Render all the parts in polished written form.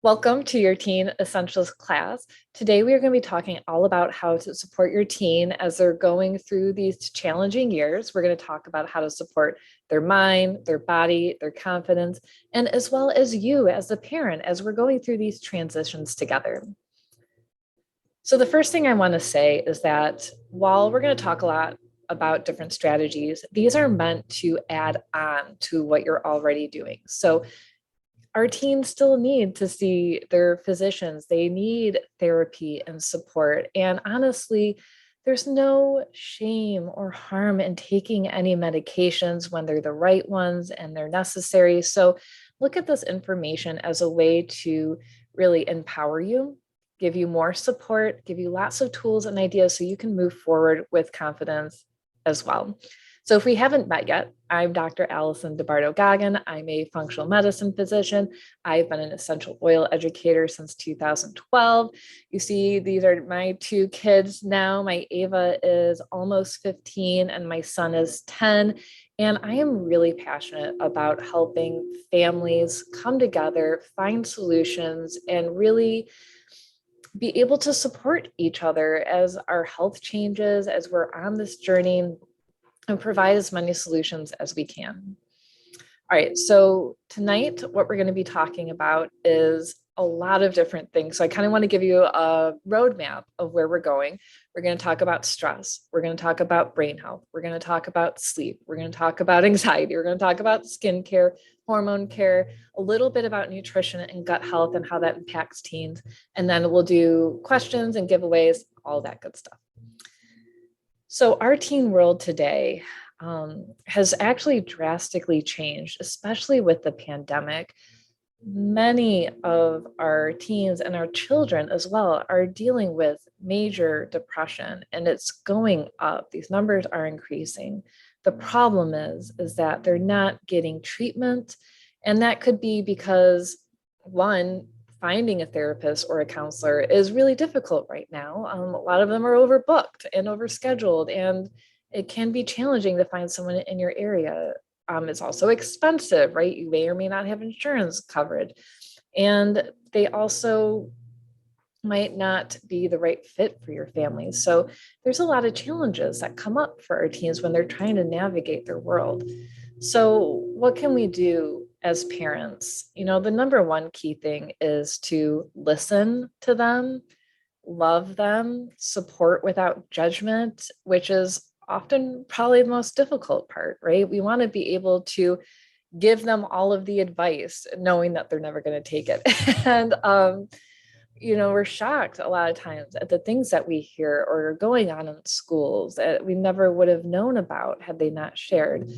Welcome to your Teen Essentials class. Today, we are going to be talking all about how to support your teen as they're going through these challenging years. We're going to talk about how to support their mind, their body, their confidence, and as well as you as a parent as we're going through these transitions together. So, the first thing I want to say is that while we're going to talk a lot about different strategies, these are meant to add on to what you're already doing. So, our teens still need to see their physicians. They need therapy and support. And honestly, there's no shame or harm in taking any medications when they're the right ones and they're necessary. So look at this information as a way to really empower you, give you more support, give you lots of tools and ideas so you can move forward with confidence as well. So if we haven't met yet, I'm Dr. Alison DiBarto Goggin. I'm a functional medicine physician. I've been an essential oil educator since 2012. You see, these are my two kids now. My Ava is almost 15 and my son is 10. And I am really passionate about helping families come together, find solutions, and really be able to support each other as our health changes, as we're on this journey, and provide as many solutions as we can. All right, so tonight, what we're going to be talking about is a lot of different things. So I kind of want to give you a roadmap of where we're going. We're going to talk about stress. We're going to talk about brain health. We're going to talk about sleep. We're going to talk about anxiety. We're going to talk about skincare, hormone care, a little bit about nutrition and gut health and how that impacts teens. And then we'll do questions and giveaways, all that good stuff. So our teen world today has actually drastically changed, especially with the pandemic. Many of our teens and our children as well are dealing with major depression, and it's going up. These numbers are increasing. The problem is that they're not getting treatment, and that could be because one, finding a therapist or a counselor is really difficult right now. A lot of them are overbooked and overscheduled, and it can be challenging to find someone in your area. It's also expensive, right? You may or may not have insurance covered. And they also might not be the right fit for your family. So there's a lot of challenges that come up for our teens when they're trying to navigate their world. So what can we do as parents? You know, the number one key thing is to listen to them, love them, support without judgment, which is often probably the most difficult part, right? We want to be able to give them all of the advice, knowing that they're never going to take it. And, we're shocked a lot of times at the things that we hear or are going on in schools that we never would have known about had they not shared.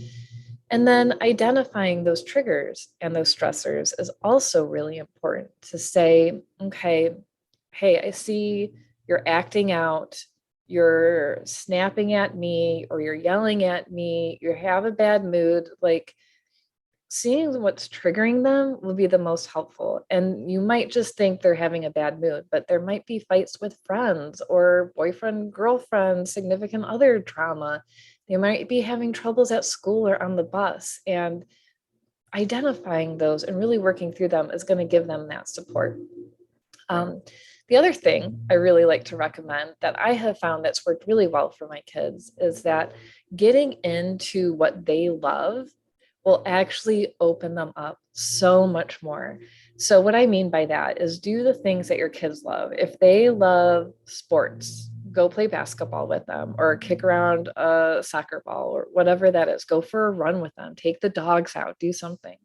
And then identifying those triggers and those stressors is also really important to say, okay, hey, I see you're acting out, you're snapping at me, or you're yelling at me, you have a bad mood. Like, seeing what's triggering them will be the most helpful. And you might just think they're having a bad mood, but there might be fights with friends or boyfriend, girlfriend, significant other trauma. They might be having troubles at school or on the bus. And identifying those and really working through them is going to give them that support. The other thing I really like to recommend that I have found that's worked really well for my kids is that getting into what they love will actually open them up so much more. So what I mean by that is do the things that your kids love. If they love sports, go play basketball with them or kick around a soccer ball or whatever that is. Go for a run with them, take the dogs out, do something.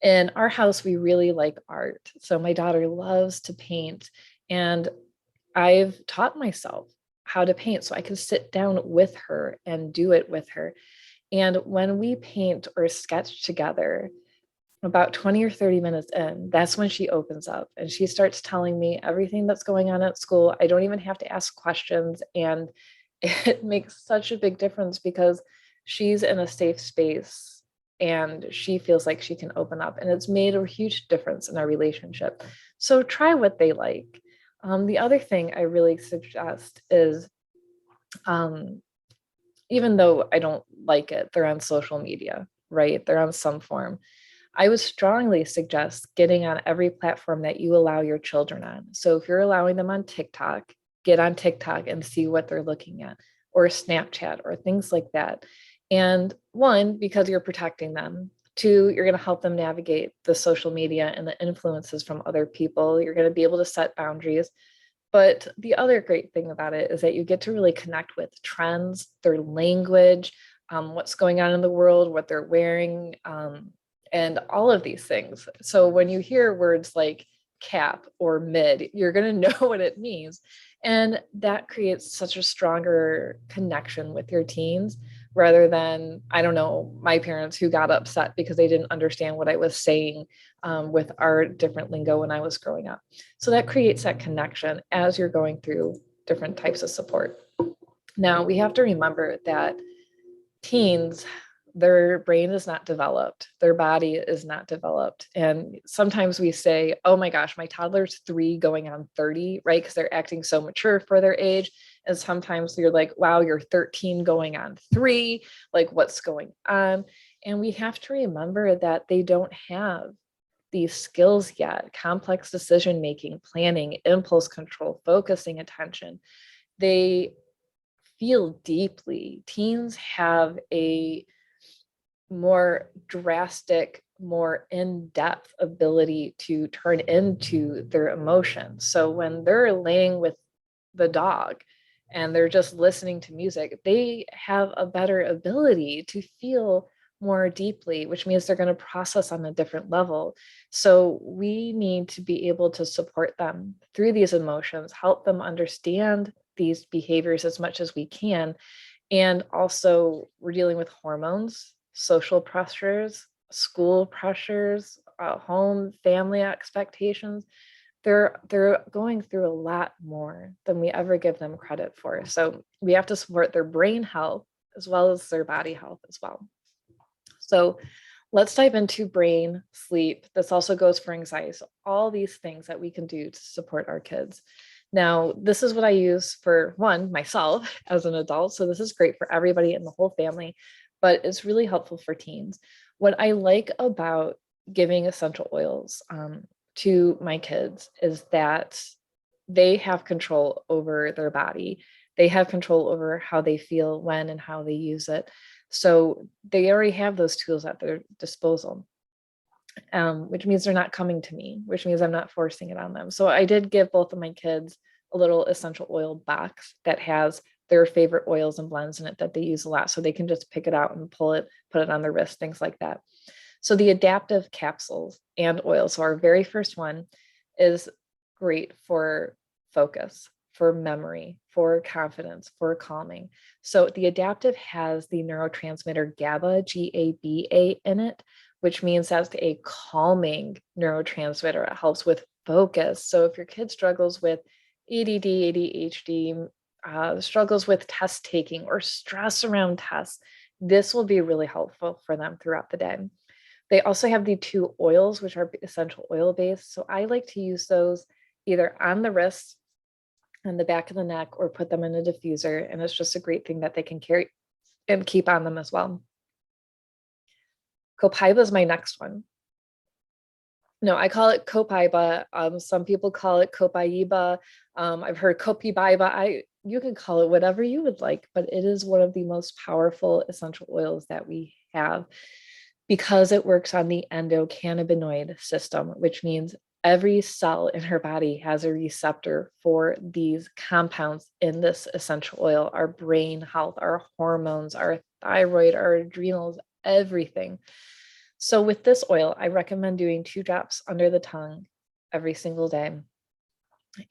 In our house, we really like art. So my daughter loves to paint, and I've taught myself how to paint so I can sit down with her and do it with her. And when we paint or sketch together, about 20 or 30 minutes in, that's when she opens up and she starts telling me everything that's going on at school. I don't even have to ask questions. And it makes such a big difference because she's in a safe space and she feels like she can open up. And it's made a huge difference in our relationship. So try what they like. The other thing I really suggest is, even though I don't like it, they're on social media, right? They're on some form. I would strongly suggest getting on every platform that you allow your children on. So if you're allowing them on TikTok, get on TikTok and see what they're looking at, or Snapchat, or things like that. And one, because you're protecting them. Two, you're going to help them navigate the social media and the influences from other people. You're going to be able to set boundaries. But the other great thing about it is that you get to really connect with trends, their language, what's going on in the world, what they're wearing, and all of these things. So when you hear words like cap or mid, you're going to know what it means. And that creates such a stronger connection with your teens rather than, I don't know, my parents who got upset because they didn't understand what I was saying with our different lingo when I was growing up. So that creates that connection as you're going through different types of support. Now, we have to remember that teens, their brain is not developed, their body is not developed. And sometimes we say, oh my gosh, my toddler's 3 going on 30, right? Because they're acting so mature for their age. And sometimes you're like, wow, you're 13 going on 3, like what's going on? And we have to remember that they don't have these skills yet: complex decision making, planning, impulse control, focusing attention. They feel deeply. Teens have a more drastic, more in-depth ability to turn into their emotions. So when they're laying with the dog and they're just listening to music, they have a better ability to feel more deeply, which means they're going to process on a different level. So we need to be able to support them through these emotions, help them understand these behaviors as much as we can. And also, we're dealing with hormones, social pressures, school pressures, home, family expectations. They're going through a lot more than we ever give them credit for. So we have to support their brain health as well as their body health as well. So let's dive into brain, sleep. This also goes for anxiety. So all these things that we can do to support our kids. Now, this is what I use for one, myself as an adult. So this is great for everybody in the whole family, but it's really helpful for teens. What I like about giving essential oils to my kids is that they have control over their body. They have control over how they feel, when, and how they use it. So they already have those tools at their disposal, which means they're not coming to me, which means I'm not forcing it on them. So I did give both of my kids a little essential oil box that has their favorite oils and blends in it that they use a lot. So they can just pick it out and pull it, put it on their wrist, things like that. So the adaptive capsules and oils. So our very first one is great for focus, for memory, for confidence, for calming. So the adaptive has the neurotransmitter GABA, GABA in it, which means that's a calming neurotransmitter. It helps with focus. So if your kid struggles with ADD, ADHD, struggles with test taking or stress around tests, this will be really helpful for them throughout the day. They also have the 2 oils, which are essential oil based. So I like to use those either on the wrist, on the back of the neck, or put them in a diffuser. And it's just a great thing that they can carry and keep on them as well. Copaiba is my next one. No, I call it Copaiba. Some people call it Copaiba. I've heard Copaiba. You can call it whatever you would like, but it is one of the most powerful essential oils that we have because it works on the endocannabinoid system, which means every cell in her body has a receptor for these compounds in this essential oil: our brain health, our hormones, our thyroid, our adrenals, everything. So with this oil, I recommend doing 2 drops under the tongue every single day.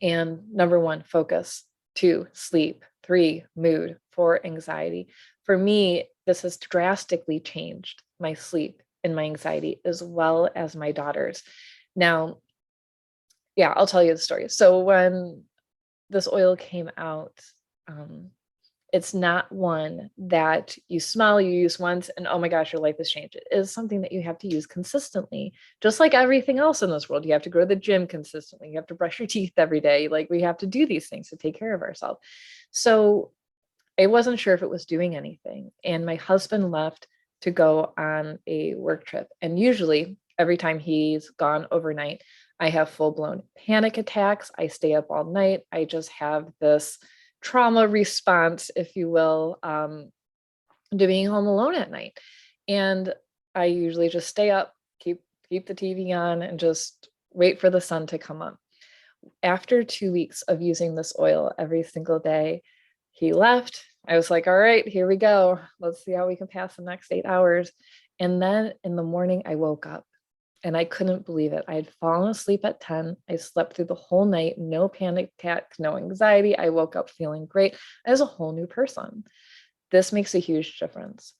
And number 1, focus. 2, sleep. 3, mood. 4, anxiety. For me, this has drastically changed my sleep and my anxiety, as well as my daughter's. Now, yeah, I'll tell you the story. So when this oil came out, it's not one that you smell, you use once, and oh my gosh, your life has changed. It is something that you have to use consistently, just like everything else in this world. You have to go to the gym consistently. You have to brush your teeth every day. Like, we have to do these things to take care of ourselves. So I wasn't sure if it was doing anything. And my husband left to go on a work trip. And usually every time he's gone overnight, I have full-blown panic attacks. I stay up all night. I just have this trauma response, if you will, to being home alone at night. And I usually just stay up, keep the TV on, and just wait for the sun to come up. After 2 weeks of using this oil every single day, he left. I was like, all right, here we go. Let's see how we can pass the next 8 hours. And then in the morning, I woke up and I couldn't believe it. I had fallen asleep at 10. I slept through the whole night, no panic attack, no anxiety. I woke up feeling great. I was a whole new person. This makes a huge difference.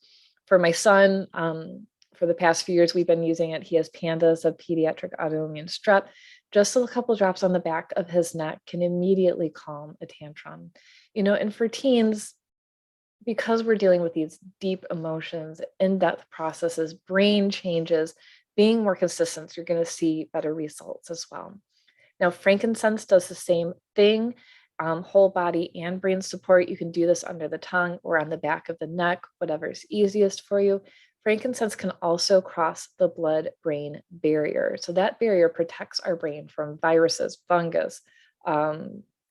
For my son, for the past few years, we've been using it. He has pandas of pediatric autoimmune strep. Just a couple drops on the back of his neck can immediately calm a tantrum. And for teens, because we're dealing with these deep emotions, in-depth processes, brain changes, being more consistent, you're going to see better results as well. Now, frankincense does the same thing, whole body and brain support. You can do this under the tongue or on the back of the neck, whatever is easiest for you. Frankincense can also cross the blood-brain barrier. So that barrier protects our brain from viruses, fungus,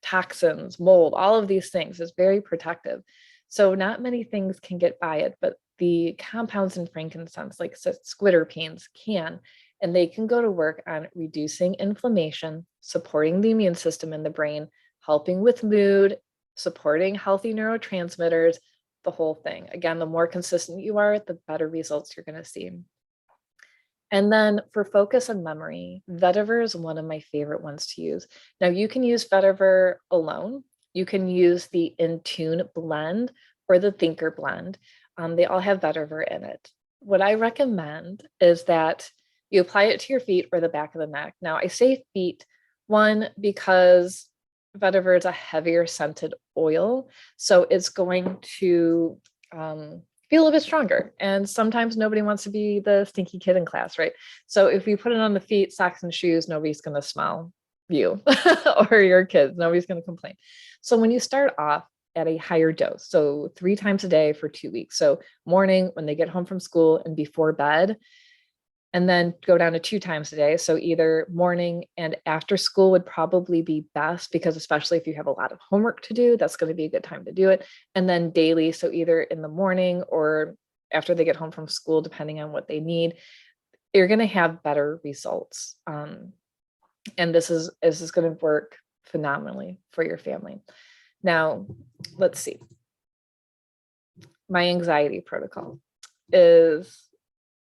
toxins, mold, all of these things. Is very protective. So not many things can get by it, but the compounds in frankincense, like squiterpenes, can, and they can go to work on reducing inflammation, supporting the immune system in the brain, helping with mood, supporting healthy neurotransmitters, the whole thing. Again, the more consistent you are, the better results you're going to see. And then for focus and memory, vetiver is one of my favorite ones to use. Now you can use vetiver alone. You can use the Intune blend or the Thinker blend. They all have vetiver in it. What I recommend is that you apply it to your feet or the back of the neck. Now I say feet, one, because vetiver is a heavier scented oil, so it's going to feel a bit stronger. And sometimes nobody wants to be the stinky kid in class, right? So if you put it on the feet, socks, and shoes, nobody's going to smell you or your kids. Nobody's going to complain. So when you start off at a higher dose, so 3 times a day for 2 weeks, so morning when they get home from school and before bed, and then go down to 2 times a day. So either morning and after school would probably be best, because especially if you have a lot of homework to do, that's going to be a good time to do it. And then daily, so either in the morning or after they get home from school, depending on what they need, you're going to have better results. And this is going to work phenomenally for your family. Now, let's see. My anxiety protocol is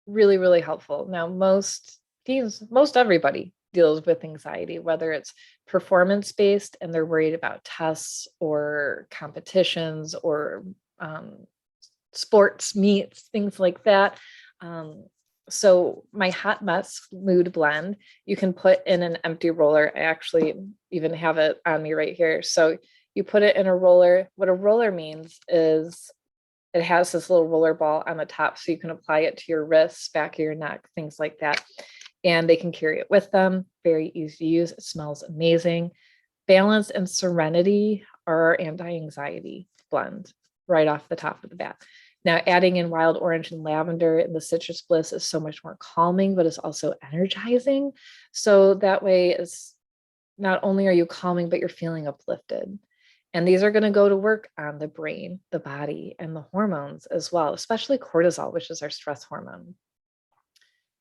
really, really helpful. Now, most everybody deals with anxiety, whether it's performance-based and they're worried about tests or competitions or sports meets, things like that. So my hot mess mood blend, you can put in an empty roller. I actually even have it on me right here. So you put it in a roller. What a roller means is it has this little roller ball on the top, so you can apply it to your wrists, back of your neck, things like that. And they can carry it with them. Very easy to use. It smells amazing. Balance and Serenity are our anti-anxiety blend right off the top of the bat. Now, adding in wild orange and lavender and the citrus bliss is so much more calming, but it's also energizing. So that way is not only are you calming, but you're feeling uplifted. And these are going to go to work on the brain, the body, and the hormones as well, especially cortisol, which is our stress hormone.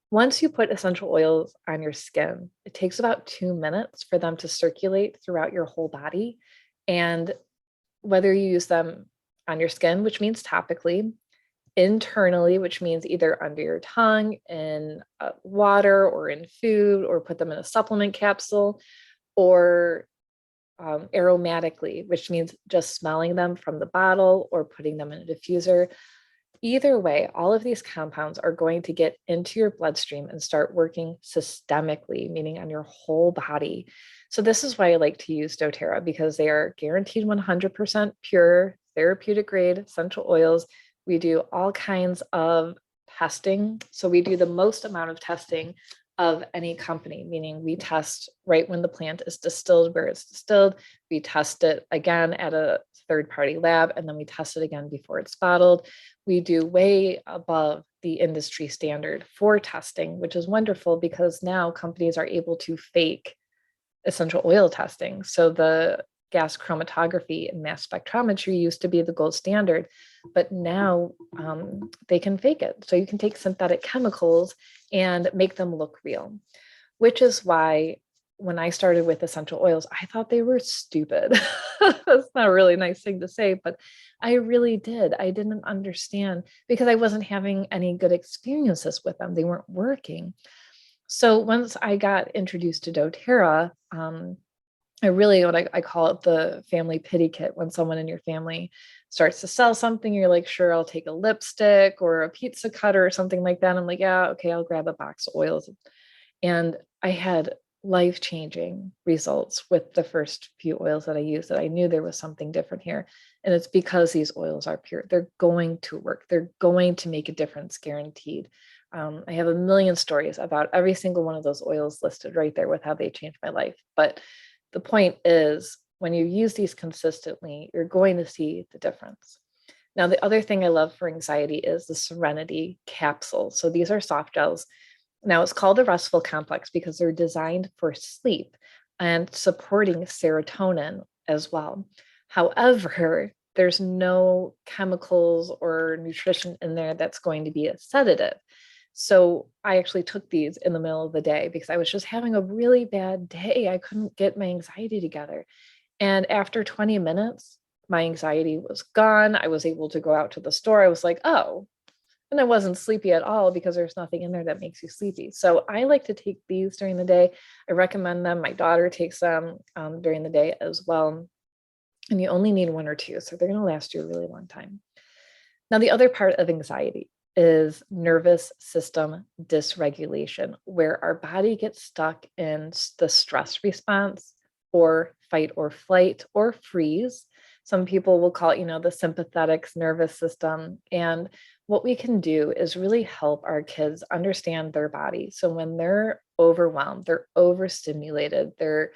Once you put essential oils on your skin, it takes about 2 minutes for them to circulate throughout your whole body. And whether you use them on your skin, which means topically, internally, which means either under your tongue, in water, or in food, or put them in a supplement capsule, or aromatically, which means just smelling them from the bottle or putting them in a diffuser. Either way, all of these compounds are going to get into your bloodstream and start working systemically, meaning on your whole body. So this is why I like to use doTERRA, because they are guaranteed 100% pure, therapeutic grade essential oils. We do all kinds of testing. So we do the most amount of testing of any company, meaning we test right when the plant is distilled, where it's distilled. We test it again at a third party lab, and then we test it again before it's bottled. We do way above the industry standard for testing, which is wonderful because now companies are able to fake essential oil testing. So the gas chromatography and mass spectrometry used to be the gold standard, but now they can fake it. So you can take synthetic chemicals and make them look real, which is why when I started with essential oils, I thought they were stupid. That's not a really nice thing to say, but I really did. I didn't understand because I wasn't having any good experiences with them. They weren't working. So once I got introduced to doTERRA, I really, what I call it, the family pity kit. When someone in your family starts to sell something, you're like, sure, I'll take a lipstick or a pizza cutter or something like that. I'm like, yeah, okay, I'll grab a box of oils. And I had life-changing results with the first few oils that I used, that I knew there was something different here. And it's because these oils are pure. They're going to work. They're going to make a difference, guaranteed. I have a million stories about every single one of those oils listed right there with how they changed my life. But the point is, when you use these consistently, you're going to see the difference. Now, the other thing I love for anxiety is the Serenity capsule. So these are soft gels. Now, it's called the restful complex because they're designed for sleep and supporting serotonin as well. However, there's no chemicals or nutrition in there that's going to be a sedative. So I actually took these in the middle of the day because I was just having a really bad day. I couldn't get my anxiety together. And after 20 minutes, my anxiety was gone. I was able to go out to the store. I was like, oh, and I wasn't sleepy at all because there's nothing in there that makes you sleepy. So I like to take these during the day. I recommend them. My daughter takes them during the day as well. And you only need one or two, so they're going to last you a really long time. Now, the other part of anxiety is nervous system dysregulation, where our body gets stuck in the stress response or fight or flight or freeze. Some people will call it, the sympathetic nervous system. And what we can do is really help our kids understand their body. So when they're overwhelmed, they're overstimulated, they're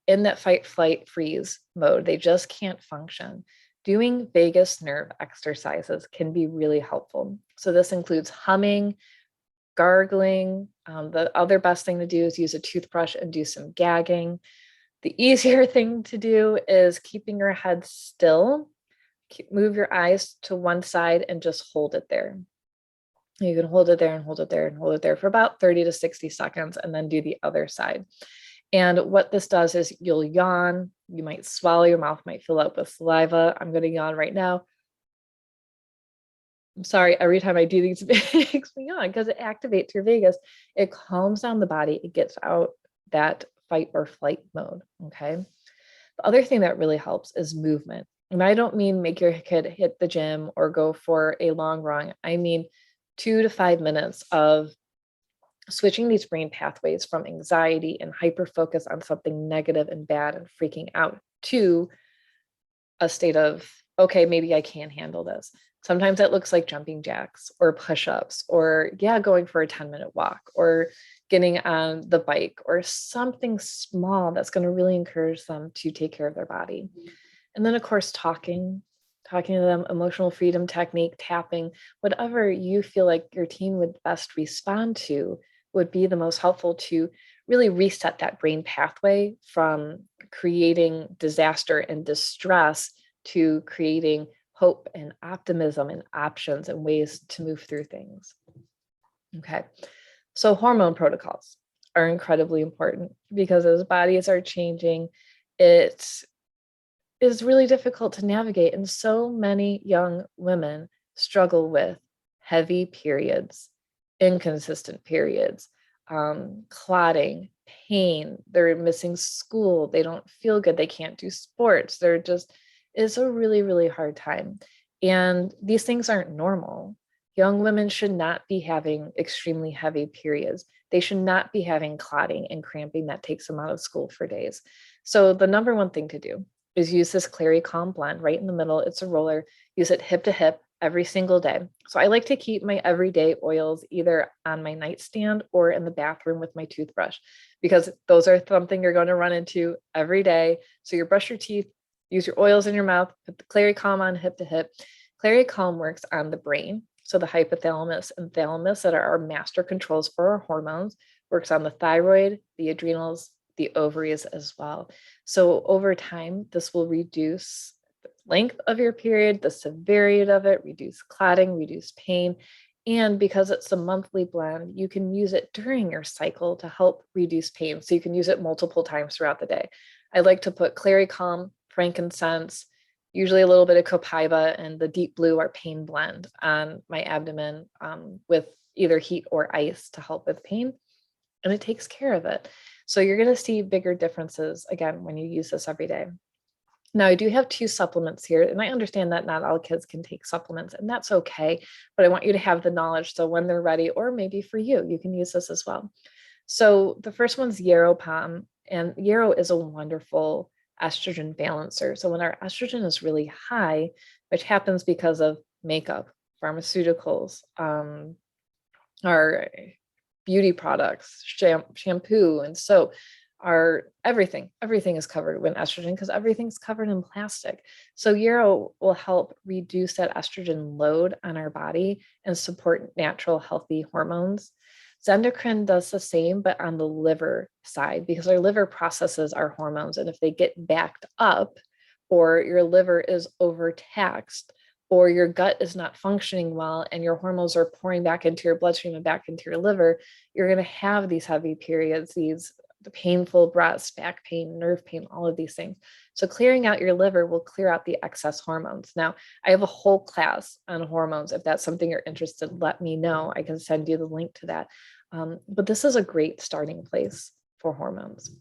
in that fight, flight, freeze mode, they just can't function. Doing vagus nerve exercises can be really helpful. So this includes humming, gargling. The other best thing to do is use a toothbrush and do some gagging. The easier thing to do is keeping your head still. Move your eyes to one side and just hold it there. You can hold it there and hold it there and hold it there for about 30 to 60 seconds and then do the other side. And what this does is you'll yawn, you might swallow, your mouth might fill up with saliva. I'm going to yawn right now. I'm sorry, every time I do these, it makes me yawn because it activates your vagus. It calms down the body. It gets out that fight or flight mode, okay? The other thing that really helps is movement. And I don't mean make your kid hit the gym or go for a long run. I mean 2 to 5 minutes of switching these brain pathways from anxiety and hyper focus on something negative and bad and freaking out to a state of, okay, maybe I can handle this. Sometimes that looks like jumping jacks or push-ups or going for a 10-minute walk or getting on the bike or something small that's going to really encourage them to take care of their body. And then of course, talking to them, emotional freedom technique, tapping, whatever you feel like your teen would best respond to would be the most helpful to really reset that brain pathway from creating disaster and distress to creating hope and optimism and options and ways to move through things. Okay, so hormone protocols are incredibly important because as bodies are changing, it is really difficult to navigate. And so many young women struggle with heavy periods, inconsistent periods, clotting, pain. They're missing school. They don't feel good. They can't do sports. It's a really, really hard time. And these things aren't normal. Young women should not be having extremely heavy periods. They should not be having clotting and cramping that takes them out of school for days. So the number one thing to do is use this Clary Calm blend right in the middle. It's a roller. Use it hip to hip, every single day. So I like to keep my everyday oils either on my nightstand or in the bathroom with my toothbrush, because those are something you're going to run into every day. So you brush your teeth, use your oils in your mouth, put the Clary Calm on hip to hip. Clary Calm works on the brain. So the hypothalamus and thalamus that are our master controls for our hormones, works on the thyroid, the adrenals, the ovaries as well. So over time, this will reduce the length of your period, the severity of it, reduce clotting, reduce pain. And because it's a monthly blend, you can use it during your cycle to help reduce pain. So you can use it multiple times throughout the day. I like to put Clary Calm, frankincense, usually a little bit of copaiba, and the deep blue or pain blend on my abdomen with either heat or ice to help with pain. And it takes care of it. So you're going to see bigger differences again when you use this every day. Now, I do have 2 supplements here, and I understand that not all kids can take supplements, and that's okay. But I want you to have the knowledge so when they're ready, or maybe for you, you can use this as well. So the first one's Yarrow Palm, and Yarrow is a wonderful estrogen balancer. So when our estrogen is really high, which happens because of makeup, pharmaceuticals, our beauty products, shampoo and soap, are everything is covered with estrogen because everything's covered in plastic. So Yarrow will help reduce that estrogen load on our body and support natural healthy hormones. Zendocrine does the same, but on the liver side, because our liver processes our hormones. And if they get backed up, or your liver is overtaxed, or your gut is not functioning well and your hormones are pouring back into your bloodstream and back into your liver, you're going to have these heavy periods, the painful breaths, back pain, nerve pain, all of these things. So clearing out your liver will clear out the excess hormones. Now, I have a whole class on hormones. If that's something you're interested, let me know. I can send you the link to that. But this is a great starting place for hormones.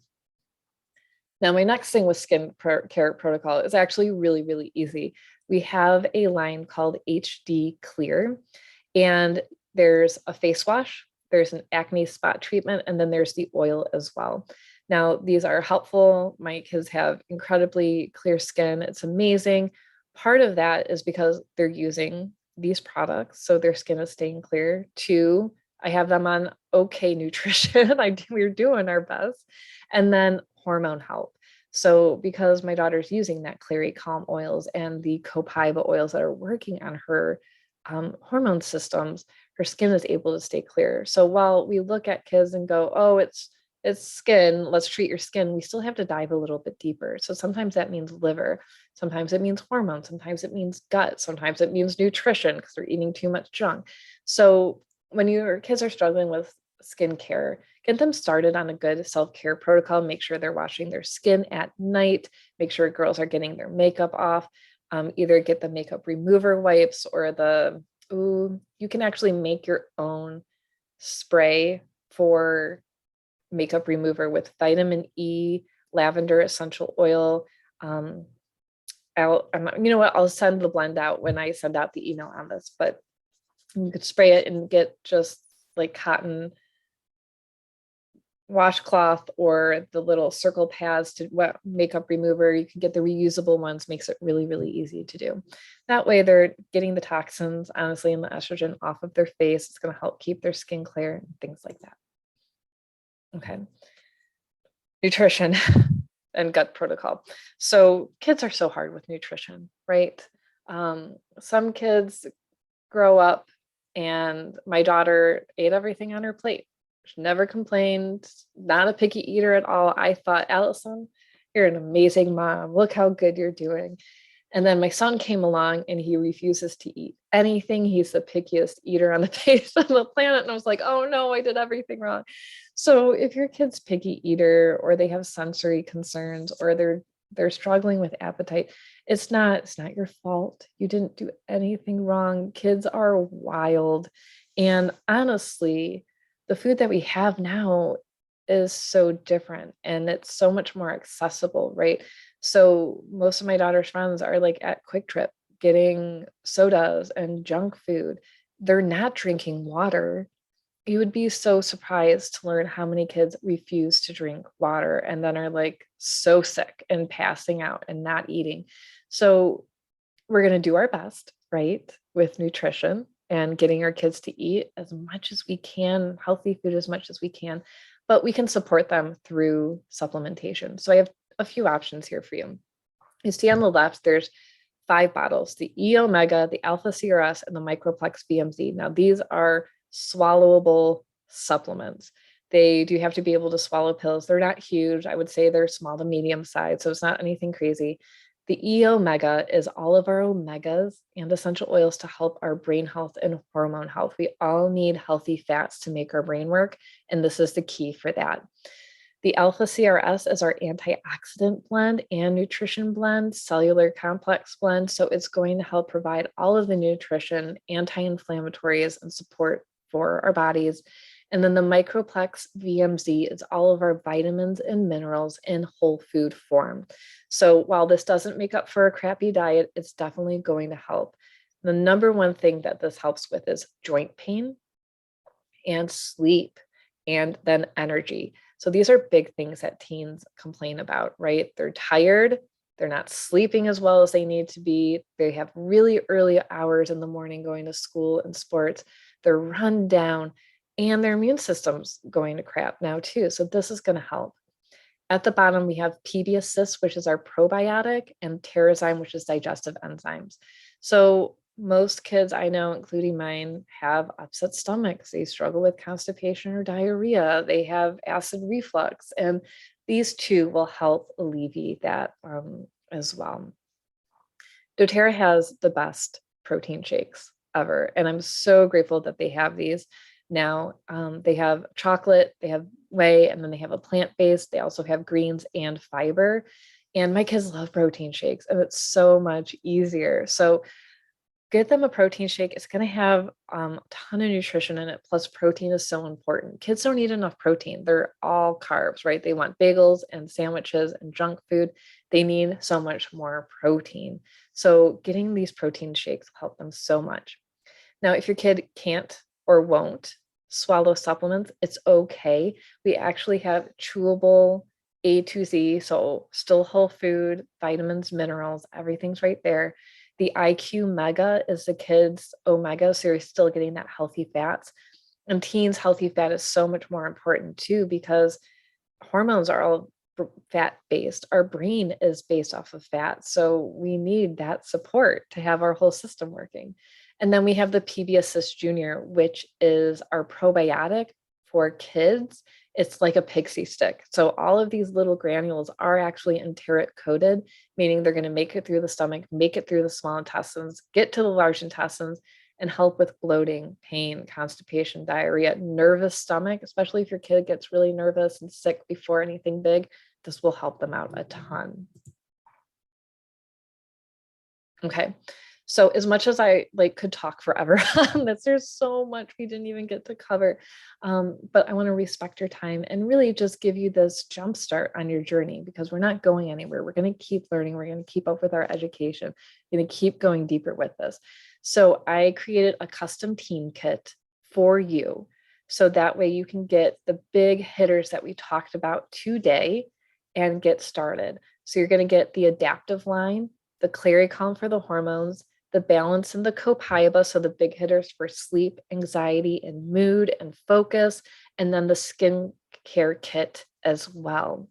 Now, my next thing with skin care protocol is actually really, really easy. We have a line called HD Clear, and there's a face wash, there's an acne spot treatment, and then there's the oil as well. Now, these are helpful. My kids have incredibly clear skin. It's amazing. Part of that is because they're using these products, so their skin is staying clear. 2, I have them on okay nutrition. We're doing our best. And then hormone help. So because my daughter's using that Clary Calm oils and the copaiba oils that are working on her hormone systems, her skin is able to stay clear. So while we look at kids and go, oh, it's skin, let's treat your skin, we still have to dive a little bit deeper. So sometimes that means liver, sometimes it means hormones, sometimes it means gut, sometimes it means nutrition because they're eating too much junk. So when your kids are struggling with skincare, get them started on a good self-care protocol. Make sure they're washing their skin at night. Make sure girls are getting their makeup off. Either get the makeup remover wipes or you can actually make your own spray for makeup remover with vitamin E, lavender essential oil. You know what? I'll send the blend out when I send out the email on this, but you could spray it and get just like cotton washcloth or the little circle pads to wet makeup remover. You can get the reusable ones, makes it really, really easy to do. That way they're getting the toxins, honestly, and the estrogen off of their face. It's going to help keep their skin clear and things like that. Okay. Nutrition and gut protocol. So kids are so hard with nutrition, right? Some kids grow up, and my daughter ate everything on her plate. She never complained, not a picky eater at all. I thought, Allison, you're an amazing mom. Look how good you're doing. And then my son came along and he refuses to eat anything. He's the pickiest eater on the face of the planet. And I was like, oh no, I did everything wrong. So if your kid's picky eater, or they have sensory concerns, or they're struggling with appetite, it's not your fault. You didn't do anything wrong. Kids are wild. And honestly, the food that we have now is so different and it's so much more accessible, right? So most of my daughter's friends are like at Quick Trip getting sodas and junk food. They're not drinking water. You would be so surprised to learn how many kids refuse to drink water and then are like so sick and passing out and not eating. So we're going to do our best. right, with nutrition and getting our kids to eat as much as we can, healthy food as much as we can, but we can support them through supplementation. So I have a few options here for you. You see on the left, there's 5 bottles, the E Omega, the Alpha CRS, and the Microplex BMZ. Now, these are swallowable supplements. They do have to be able to swallow pills. They're not huge. I would say they're small to medium size, so it's not anything crazy. The E Omega is all of our omegas and essential oils to help our brain health and hormone health. We all need healthy fats to make our brain work, and this is the key for that. The Alpha CRS is our antioxidant blend and nutrition blend, cellular complex blend. So it's going to help provide all of the nutrition, anti-inflammatories, and support for our bodies. And then the Microplex VMZ is all of our vitamins and minerals in whole food form. So while this doesn't make up for a crappy diet, it's definitely going to help. The number one thing that this helps with is joint pain and sleep, and then energy. So these are big things that teens complain about, right? They're tired, they're not sleeping as well as they need to be, they have really early hours in the morning going to school and sports, they're run down, and their immune system's going to crap now too. So this is going to help. At the bottom, we have PB Assist, which is our probiotic, and Terrazyme, which is digestive enzymes. So most kids I know, including mine, have upset stomachs. They struggle with constipation or diarrhea. They have acid reflux, and these two will help alleviate that as well. doTERRA has the best protein shakes ever, and I'm so grateful that they have these now. They have chocolate, they have whey, and then they have a plant-based. They also have greens and fiber. And my kids love protein shakes, and it's so much easier. So get them a protein shake. It's going to have a ton of nutrition in it. Plus, protein is so important. Kids don't eat enough protein. They're all carbs, right? They want bagels and sandwiches and junk food. They need so much more protein. So getting these protein shakes will help them so much. Now, if your kid can't or won't swallow supplements, it's okay. We actually have chewable A to Z, so still whole food, vitamins, minerals, everything's right there. The IQ Mega is the kids' omega, so you're still getting that healthy fats. And teens, healthy fat is so much more important too, because hormones are all fat based. Our brain is based off of fat. So we need that support to have our whole system working. And then we have the PB Assist Junior, which is our probiotic for kids. It's like a pixie stick. So all of these little granules are actually enteric coated, meaning they're going to make it through the stomach, make it through the small intestines, get to the large intestines, and help with bloating, pain, constipation, diarrhea, nervous stomach, especially if your kid gets really nervous and sick before anything big. This will help them out a ton. Okay. So as much as I could talk forever on this, there's so much we didn't even get to cover. But I want to respect your time and really just give you this jump start on your journey, because we're not going anywhere. We're going to keep learning. We're going to keep up with our education. We're going to keep going deeper with this. So I created a custom teen kit for you. So that way you can get the big hitters that we talked about today and get started. So you're going to get the adaptive line, the Claricalm for the hormones, the balance and the copaiba, so the big hitters for sleep, anxiety, and mood and focus, and then the skincare kit as well.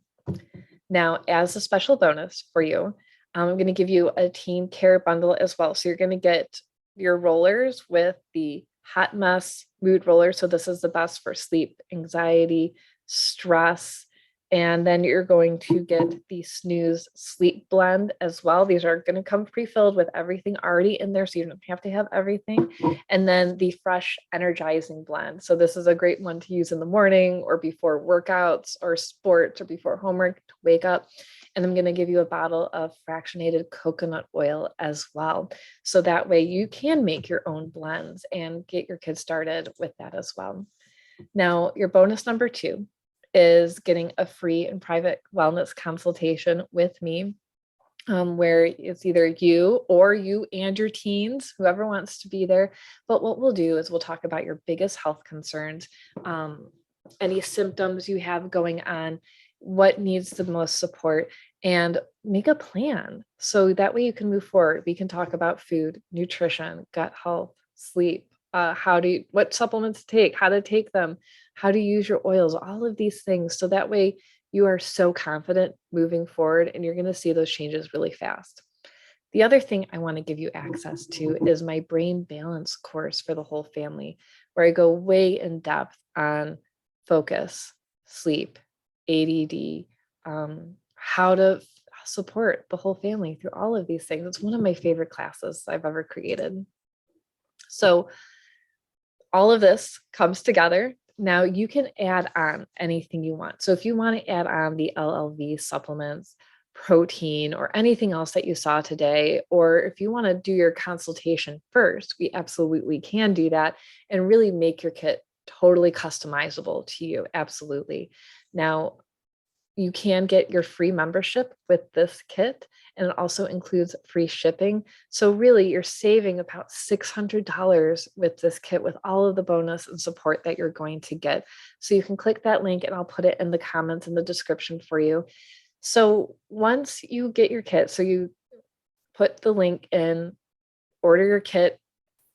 Now, as a special bonus for you, I'm going to give you a teen care bundle as well. So you're going to get your rollers with the Hot Mess Mood Roller. So this is the best for sleep, anxiety, stress. And then you're going to get the Snooze Sleep Blend as well. These are going to come pre-filled with everything already in there, so you don't have to have everything. And then the Fresh Energizing Blend. So this is a great one to use in the morning or before workouts or sports or before homework to wake up. And I'm going to give you a bottle of fractionated coconut oil as well. So that way you can make your own blends and get your kids started with that as well. Now, your bonus number 2 is getting a free and private wellness consultation with me, where it's either you or you and your teens, whoever wants to be there. But what we'll do is we'll talk about your biggest health concerns, any symptoms you have going on, what needs the most support, and make a plan. So that way you can move forward. We can talk about food, nutrition, gut health, sleep, what supplements to take, how to take them, how to use your oils, all of these things. So that way you are so confident moving forward and you're going to see those changes really fast. The other thing I want to give you access to is my brain balance course for the whole family, where I go way in depth on focus, sleep, ADD, how to support the whole family through all of these things. It's one of my favorite classes I've ever created. So all of this comes together. Now you can add on anything you want. So if you want to add on the LLV supplements, protein, or anything else that you saw today, or if you want to do your consultation first, we absolutely can do that and really make your kit totally customizable to you. Absolutely. Now, you can get your free membership with this kit, and it also includes free shipping. So really you're saving about $600 with this kit with all of the bonus and support that you're going to get. So you can click that link and I'll put it in the comments in the description for you. So once you get your kit, so you put the link in, order your kit,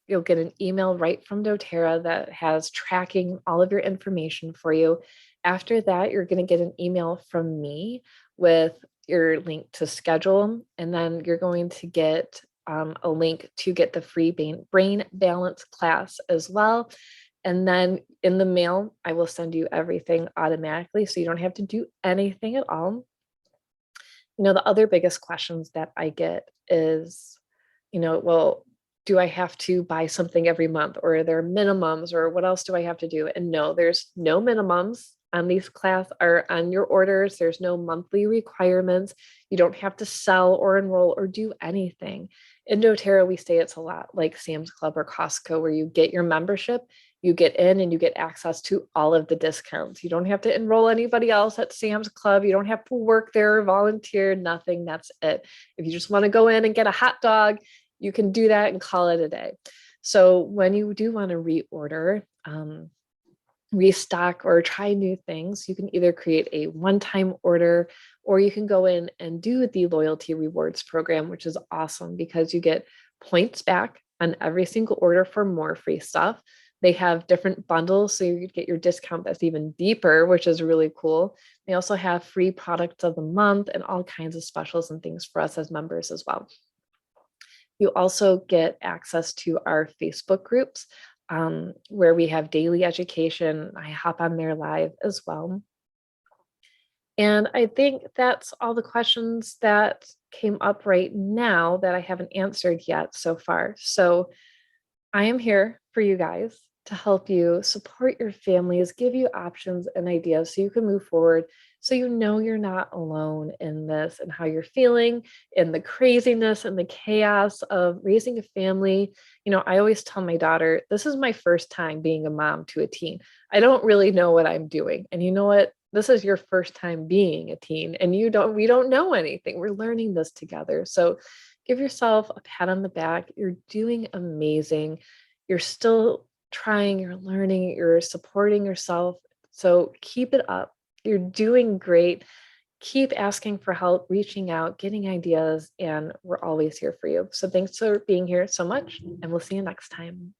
you'll get an email right from doTERRA that has tracking all of your information for you. After that, you're going to get an email from me with your link to schedule, and then you're going to get a link to get the free brain balance class as well. And then in the mail, I will send you everything automatically, so you don't have to do anything at all. The other biggest questions that I get is, well, do I have to buy something every month, or are there minimums, or what else do I have to do? And no, there's no minimums on these class or on your orders. There's no monthly requirements. You don't have to sell or enroll or do anything. In doTERRA, we say it's a lot like Sam's Club or Costco, where you get your membership, you get in and you get access to all of the discounts. You don't have to enroll anybody else at Sam's Club. You don't have to work there or volunteer, nothing. That's it. If you just want to go in and get a hot dog, you can do that and call it a day. So when you do want to reorder, restock, or try new things, you can either create a one-time order, or you can go in and do the loyalty rewards program, which is awesome because you get points back on every single order for more free stuff. They have different bundles, so you get your discount that's even deeper, which is really cool. They also have free products of the month and all kinds of specials and things for us as members as well. You also get access to our Facebook groups, where we have daily education. I hop on there live as well. And I think that's all the questions that came up right now that I haven't answered yet so far. So I am here for you guys to help you support your families, give you options and ideas so you can move forward, so you're not alone in this and how you're feeling, in the craziness and the chaos of raising a family. I always tell my daughter, this is my first time being a mom to a teen. I don't really know what I'm doing. And you know what? This is your first time being a teen, and we don't know anything. We're learning this together. So give yourself a pat on the back. You're doing amazing. You're still trying, you're learning, you're supporting yourself. So keep it up. You're doing great. Keep asking for help, reaching out, getting ideas, and we're always here for you. So thanks for being here so much, and we'll see you next time.